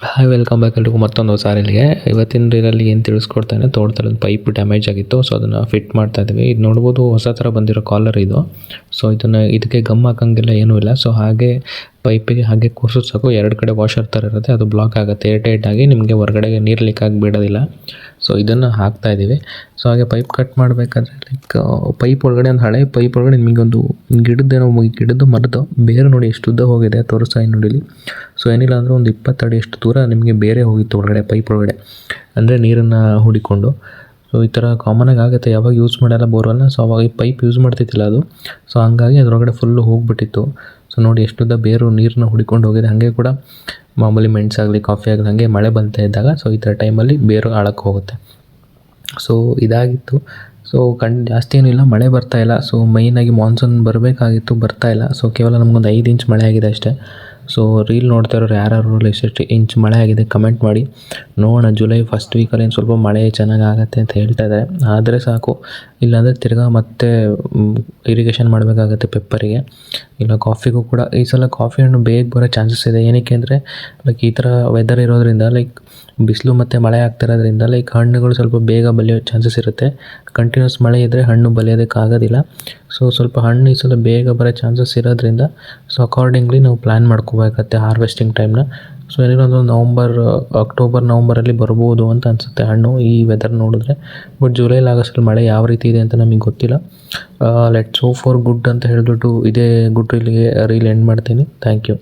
Hi welcome back ಎಲ್ರಿಗೂ ಮತ್ತೊಂದು ಹೊಸ ರೀಲ್ಗೆ. ಇವತ್ತಿನ ರೀಲಲ್ಲಿ ಏನು ತಿಳಿಸ್ಕೊಡ್ತಾನೆ, ತೋಟದಲ್ಲಿ ಒಂದು ಪೈಪ್ ಡ್ಯಾಮೇಜ್ ಆಗಿತ್ತು. ಸೊ ಅದನ್ನು ಫಿಟ್ ಮಾಡ್ತಾ ಇದ್ದೀವಿ. ಇದು ನೋಡ್ಬೋದು ಹೊಸ ಥರ ಬಂದಿರೋ ಕಾಲರ್ ಇದು. ಸೊ ಇದಕ್ಕೆ ಗಮ್ ಹಾಕಂಗಿಲ್ಲ, ಏನೂ ಇಲ್ಲ. ಸೊ ಹಾಗೆ ಪೈಪಿಗೆ ಹಾಗೆ ಕೂರ್ಸೋದು ಸಾಕು. ಎರಡು ಕಡೆ ವಾಷರ್ ಥರ ಇರುತ್ತೆ, ಅದು ಬ್ಲಾಕ್ ಆಗುತ್ತೆ ಏರ್ ಆಗಿ, ನಿಮಗೆ ಹೊರಗಡೆಗೆ ನೀರು ಲೀಕ್ ಆಗಿ ಬಿಡೋದಿಲ್ಲ. ಸೊ ಇದನ್ನು ಹಾಕ್ತಾ ಇದ್ದೀವಿ. ಸೊ ಹಾಗೆ ಪೈಪ್ ಕಟ್ ಮಾಡಬೇಕಾದ್ರೆ ಪೈಪ್ ಒಳಗಡೆ ಒಂದು ಹಳೆ ಪೈಪ್ ಒಳಗಡೆ ನಿಮಗೊಂದು ಗಿಡದ್ದು ಮರದ್ದು ಬೇರೆ ನೋಡಿ ಎಷ್ಟು ಉದ್ದ ಹೋಗಿದೆ ತೋರಿಸ್ತಾ ನೋಡಿಲಿ. ಸೊ ಏನಿಲ್ಲ ಅಂದರೆ ಒಂದು 20 ಅಡಿ ಅಷ್ಟು ದೂರ ನಿಮಗೆ ಬೇರೆ ಹೋಗಿತ್ತು ಒಳಗಡೆ, ಪೈಪ್ ಒಳಗಡೆ, ಅಂದರೆ ನೀರನ್ನು ಹುಡಿಕೊಂಡು. ಸೊ ಈ ಥರ ಕಾಮನಾಗಿ ಆಗುತ್ತೆ, ಯಾವಾಗ ಯೂಸ್ ಮಾಡಲ್ಲ ಬೋರ್ವೆಲ್ನ. ಸೊ ಅವಾಗ ಈ ಪೈಪ್ ಯೂಸ್ ಮಾಡ್ತಿದ್ದಿಲ್ಲ ಅದು. ಸೊ ಹಂಗಾಗಿ ಅದರೊಳಗಡೆ ಫುಲ್ಲು ಹೋಗಿಬಿಟ್ಟಿತ್ತು. ಸೊ ನೋಡಿ ಎಷ್ಟುದ್ದ ಬೇರು ನೀರನ್ನ ಹುಡಿಕೊಂಡು ಹೋಗಿದೆ. ಹಾಗೆ ಕೂಡ ಮಾಮೂಲಿ ಮೆಣಸಾಗಲಿ ಕಾಫಿ ಆಗಲಿ ಹಾಗೆ ಮಳೆ ಬಂತಾ ಇದ್ದಾಗ ಸೊ ಈ ಥರ ಟೈಮಲ್ಲಿ ಬೇರು ಆಳಕ್ಕೆ ಹೋಗುತ್ತೆ. ಸೊ ಇದಾಗಿತ್ತು. ಸೊ ಜಾಸ್ತಿ ಏನಿಲ್ಲ, ಮಳೆ ಬರ್ತಾ ಇಲ್ಲ. ಸೊ ಮೈನಾಗಿ ಮಾನ್ಸೂನ್ ಬರಬೇಕಾಗಿತ್ತು, ಬರ್ತಾ ಇಲ್ಲ. ಸೊ ಕೇವಲ ನಮಗೊಂದು 5 ಇಂಚ್ ಮಳೆ ಆಗಿದೆ ಅಷ್ಟೇ. ಸೊ ರೀಲ್ ನೋಡ್ತಾ ಇರೋರು ಯಾರು ಎಷ್ಟು ಇಂಚ್ ಮಳೆ ಆಗಿದೆ ಕಮೆಂಟ್ ಮಾಡಿ ನೋಡೋಣ. ಜುಲೈ ಫಸ್ಟ್ ವೀಕಲ್ಲಿ ಏನು ಸ್ವಲ್ಪ ಮಳೆ ಚೆನ್ನಾಗಿ ಆಗುತ್ತೆ ಅಂತ ಹೇಳ್ತಾ ಇದ್ದಾರೆ. ಆದರೆ ಸಾಕು, ಇಲ್ಲಾಂದರೆ ತಿರ್ಗಾ ಮತ್ತೆ ಇರಿಗೇಷನ್ ಮಾಡಬೇಕಾಗತ್ತೆ ಪೆಪ್ಪರಿಗೆ, ಇಲ್ಲ ಕಾಫಿಗೂ ಕೂಡ. ಈ ಸಲ ಕಾಫಿ ಹಣ್ಣು ಬೇಗ ಬರೋ ಚಾನ್ಸಸ್ ಇದೆ. ಏನಕ್ಕೆ ಅಂದರೆ ಈ ಥರ ವೆದರ್ ಇರೋದ್ರಿಂದ, ಬಿಸಿಲು ಮತ್ತು ಮಳೆ ಆಗ್ತಿರೋದ್ರಿಂದ ಹಣ್ಣುಗಳು ಸ್ವಲ್ಪ ಬೇಗ ಬಲಿಯೋ ಚಾನ್ಸಸ್ ಇರುತ್ತೆ. ಕಂಟಿನ್ಯೂಸ್ ಮಳೆ ಇದ್ದರೆ ಹಣ್ಣು ಬಲಿಯೋದಕ್ಕಾಗೋದಿಲ್ಲ. ಸೊ ಸ್ವಲ್ಪ ಹಣ್ಣು ಈ ಸಲ ಬೇಗ ಬರೋ ಚಾನ್ಸಸ್ ಇರೋದ್ರಿಂದ ಸೊ ಅಕಾರ್ಡಿಂಗ್ಲಿ ನಾವು ಪ್ಲ್ಯಾನ್ ಮಾಡ್ಕೋಬೇಕಾಗತ್ತೆ ಹಾರ್ವೆಸ್ಟಿಂಗ್ ಟೈಮ್ನ. ಸೊ ಏನಿಲ್ಲ ಒಂದು ಅಕ್ಟೋಬರ್ ನವಂಬರಲ್ಲಿ ಬರ್ಬೋದು ಅಂತ ಅನಿಸುತ್ತೆ ಹಣ್ಣು, ಈ ವೆದರ್ ನೋಡಿದ್ರೆ. ಬಟ್ ಜುಲೈಲಿ ಆಗಸ್ಟಲ್ಲಿ ಮಳೆ ಯಾವ ರೀತಿ ಇದೆ ಅಂತ ನಮಗೆ ಗೊತ್ತಿಲ್ಲ. ಲೆಟ್ಸ್ ಹೋಪ್ ಫಾರ್ ಗುಡ್ ಅಂತ ಹೇಳಿಬಿಟ್ಟು ಇದೇ ಗುಡ್ ರೀಲ್ ಎಂಡ್ ಮಾಡ್ತೀನಿ. Thank you.